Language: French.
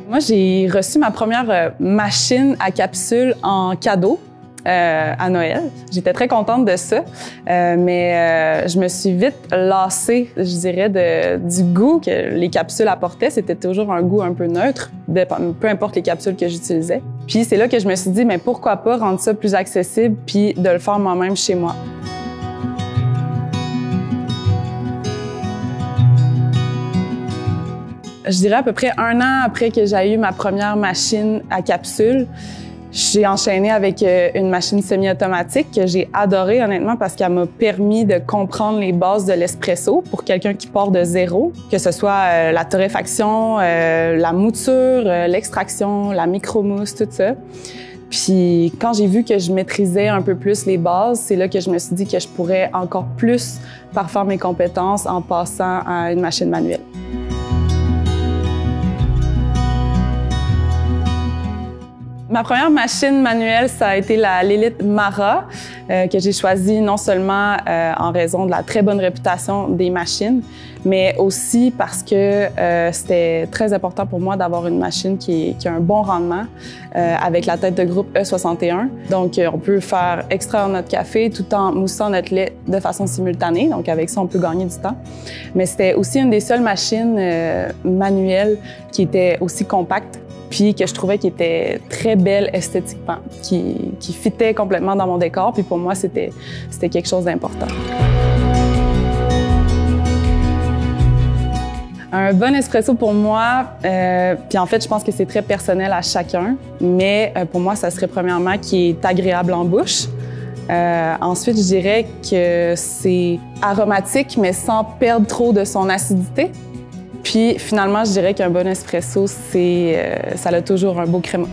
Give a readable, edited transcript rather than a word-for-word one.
Moi, j'ai reçu ma première machine à capsule en cadeau à Noël. J'étais très contente de ça, mais je me suis vite lassée, je dirais, du goût que les capsules apportaient. C'était toujours un goût un peu neutre, peu importe les capsules que j'utilisais. Puis c'est là que je me suis dit, mais pourquoi pas rendre ça plus accessible puis de le faire moi-même chez moi. Je dirais à peu près 1 an après que j'ai eu ma première machine à capsule, j'ai enchaîné avec une machine semi-automatique que j'ai adorée honnêtement parce qu'elle m'a permis de comprendre les bases de l'espresso pour quelqu'un qui part de zéro, que ce soit la torréfaction, la mouture, l'extraction, la micromousse, tout ça. Puis quand j'ai vu que je maîtrisais un peu plus les bases, c'est là que je me suis dit que je pourrais encore plus parfaire mes compétences en passant à une machine manuelle. Ma première machine manuelle, ça a été la Lilith Mara, que j'ai choisie non seulement en raison de la très bonne réputation des machines, mais aussi parce que c'était très important pour moi d'avoir une machine qui a un bon rendement avec la tête de groupe E61. Donc, on peut faire extraire notre café tout en moussant notre lait de façon simultanée. Donc, avec ça, on peut gagner du temps. Mais c'était aussi une des seules machines manuelles qui était aussi compacte, puis que je trouvais qu'il était très belle esthétiquement, qui fitait complètement dans mon décor. Puis pour moi, c'était quelque chose d'important. Un bon espresso pour moi, puis en fait, je pense que c'est très personnel à chacun, mais pour moi, ça serait premièrement qui est agréable en bouche. Ensuite, je dirais que c'est aromatique, mais sans perdre trop de son acidité. Puis finalement, je dirais qu'un bon espresso, ça a toujours un beau crémeux.